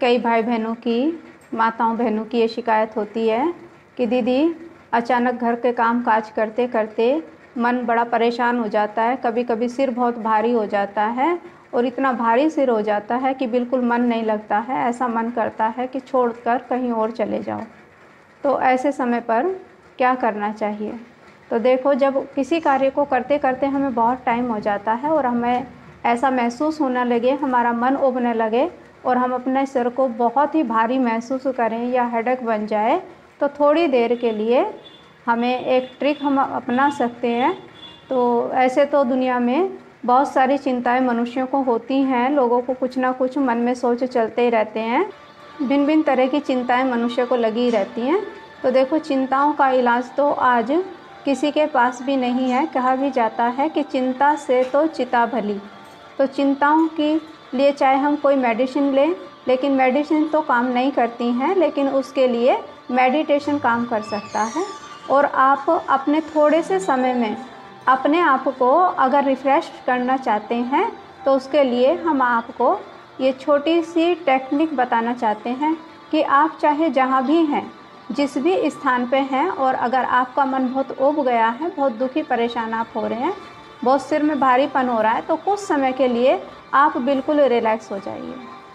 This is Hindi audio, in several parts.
कई भाई बहनों की, माताओं बहनों की ये शिकायत होती है कि दीदी अचानक घर के काम काज करते करते मन बड़ा परेशान हो जाता है, कभी कभी सिर बहुत भारी हो जाता है और इतना भारी सिर हो जाता है कि बिल्कुल मन नहीं लगता है, ऐसा मन करता है कि छोड़कर कहीं और चले जाओ। तो ऐसे समय पर क्या करना चाहिए? तो देखो, जब किसी कार्य को करते करते हमें बहुत टाइम हो जाता है और हमें ऐसा महसूस होने लगे, हमारा मन उबने लगे और हम अपने सिर को बहुत ही भारी महसूस करें या हेडेक बन जाए, तो थोड़ी देर के लिए हमें एक ट्रिक हम अपना सकते हैं। तो ऐसे तो दुनिया में बहुत सारी चिंताएं मनुष्यों को होती हैं, लोगों को कुछ ना कुछ मन में सोच चलते ही रहते हैं, भिन्न भिन्न तरह की चिंताएं मनुष्य को लगी रहती हैं। तो देखो, चिंताओं का इलाज तो आज किसी के पास भी नहीं है। कहा भी जाता है कि चिंता से तो चिता भली। तो चिंताओं के लिए चाहे हम कोई मेडिसिन लें, लेकिन मेडिसिन तो काम नहीं करती हैं, लेकिन उसके लिए मेडिटेशन काम कर सकता है। और आप अपने थोड़े से समय में अपने आप को अगर रिफ़्रेश करना चाहते हैं, तो उसके लिए हम आपको ये छोटी सी टेक्निक बताना चाहते हैं कि आप चाहे जहाँ भी हैं, जिस भी स्थान पे हैं, और अगर आपका मन बहुत ऊब गया है, बहुत दुखी परेशान आप हो रहे हैं, बहुत सिर में भारीपन हो रहा है, तो कुछ समय के लिए आप बिल्कुल रिलैक्स हो जाइए।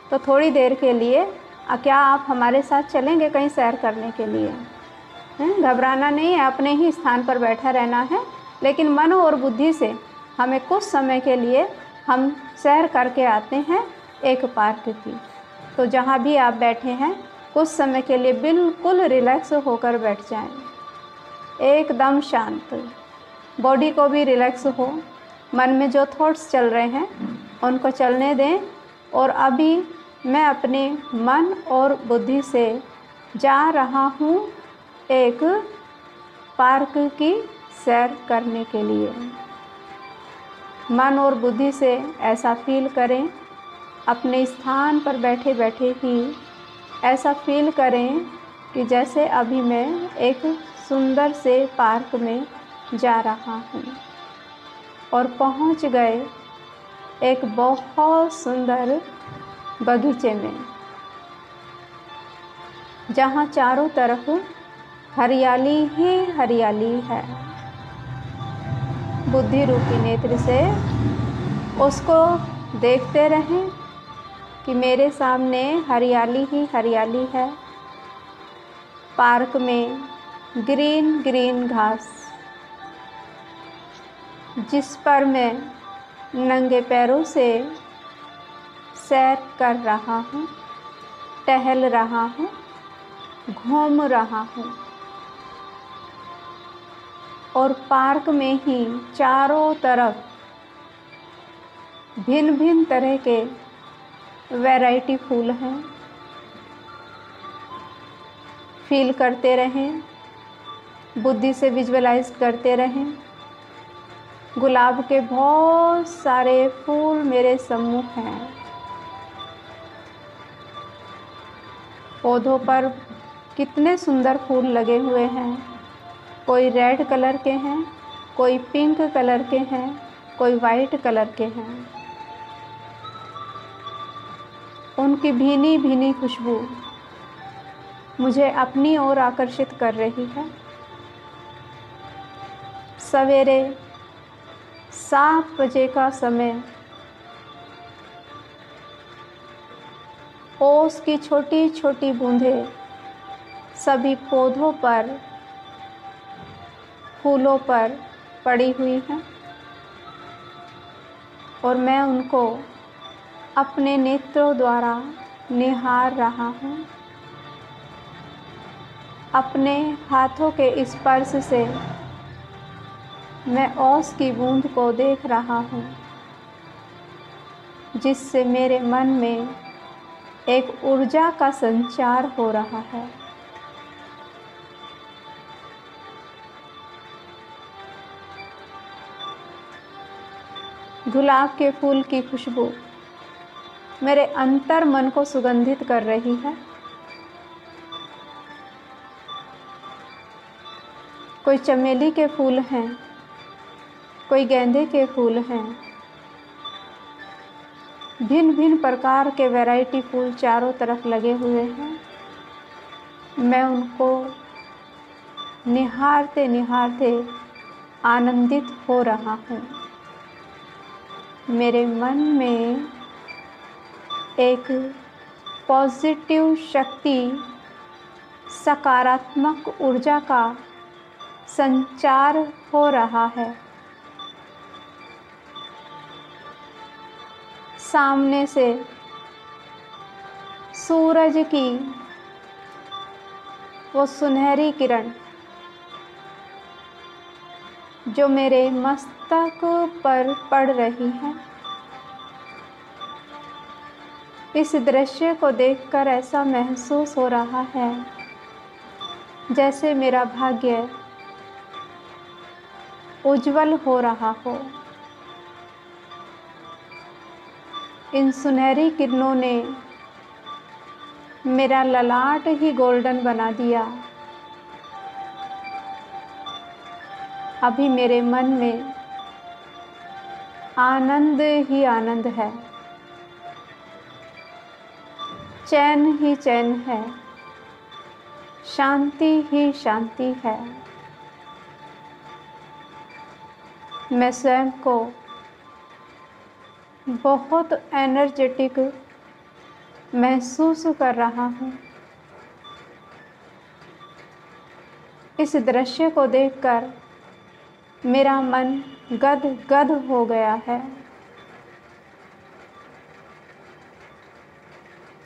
तो थोड़ी देर के लिए क्या आप हमारे साथ चलेंगे कहीं सैर करने के लिए? घबराना नहीं है, अपने ही स्थान पर बैठा रहना है, लेकिन मन और बुद्धि से हमें कुछ समय के लिए हम सैर करके आते हैं एक पार्क की। तो जहाँ भी आप बैठे हैं, कुछ समय के लिए बिल्कुल रिलैक्स होकर बैठ जाएं, एकदम शांत, बॉडी को भी रिलैक्स हो, मन में जो थॉट्स चल रहे हैं उनको चलने दें। और अभी मैं अपने मन और बुद्धि से जा रहा हूँ एक पार्क की सैर करने के लिए। मन और बुद्धि से ऐसा फील करें, अपने स्थान पर बैठे बैठे ही ऐसा फील करें कि जैसे अभी मैं एक सुंदर से पार्क में जा रहा हूँ और पहुँच गए एक बहुत सुंदर बगीचे में, जहाँ चारों तरफ हरियाली ही हरियाली है। बुद्धि रूपी नेत्र से उसको देखते रहें कि मेरे सामने हरियाली ही हरियाली है। पार्क में ग्रीन ग्रीन घास, जिस पर मैं नंगे पैरों से सैर कर रहा हूँ, टहल रहा हूँ, घूम रहा हूँ। और पार्क में ही चारों तरफ भिन्न भिन्न तरह के वैरायटी फूल हैं। फील करते रहें, बुद्धि से विजुअलाइज करते रहें। गुलाब के बहुत सारे फूल मेरे सम्मुख हैं। पौधों पर कितने सुंदर फूल लगे हुए हैं। कोई रेड कलर के हैं, कोई पिंक कलर के हैं, कोई वाइट कलर के हैं। उनकी भीनी भीनी खुशबू मुझे अपनी ओर आकर्षित कर रही है। सवेरे 7 बजे का समय, ओस की छोटी छोटी बूंदें सभी पौधों पर, फूलों पर पड़ी हुई हैं और मैं उनको अपने नेत्रों द्वारा निहार रहा हूँ। अपने हाथों के स्पर्श से मैं ओस की बूंद को देख रहा हूँ, जिससे मेरे मन में एक ऊर्जा का संचार हो रहा है। गुलाब के फूल की खुशबू मेरे अंतर मन को सुगंधित कर रही है। कोई चमेली के फूल हैं, कोई गेंदे के फूल हैं, भिन्न भिन्न प्रकार के वैरायटी फूल चारों तरफ लगे हुए हैं। मैं उनको निहारते निहारते आनंदित हो रहा हूँ। मेरे मन में एक पॉजिटिव शक्ति, सकारात्मक ऊर्जा का संचार हो रहा है। सामने से सूरज की वो सुनहरी किरण जो मेरे मस्तक पर पड़ रही है, इस दृश्य को देखकर ऐसा महसूस हो रहा है जैसे मेरा भाग्य उज्जवल हो रहा हो। इन सुनहरी किरणों ने मेरा ललाट ही गोल्डन बना दिया। अभी मेरे मन में आनंद ही आनंद है, चैन ही चैन है, शांति ही शांति है। मैं स्वयं को बहुत एनर्जेटिक महसूस कर रहा हूँ। इस दृश्य को देखकर मेरा मन गद गद हो गया है।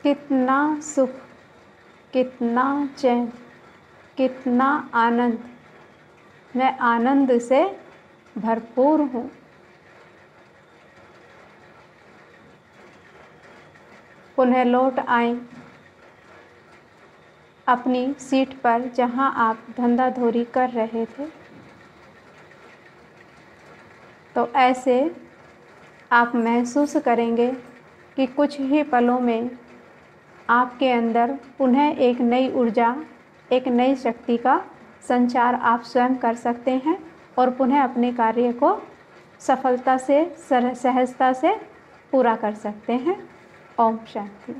कितना सुख, कितना चैन, कितना आनंद। मैं आनंद से भरपूर हूँ। पुनः लौट आएं अपनी सीट पर जहाँ आप धंधाधोरी कर रहे थे। तो ऐसे आप महसूस करेंगे कि कुछ ही पलों में आपके अंदर पुनः एक नई ऊर्जा, एक नई शक्ति का संचार आप स्वयं कर सकते हैं और पुनः अपने कार्य को सफलता से, सहजता से पूरा कर सकते हैं। ओम शांति।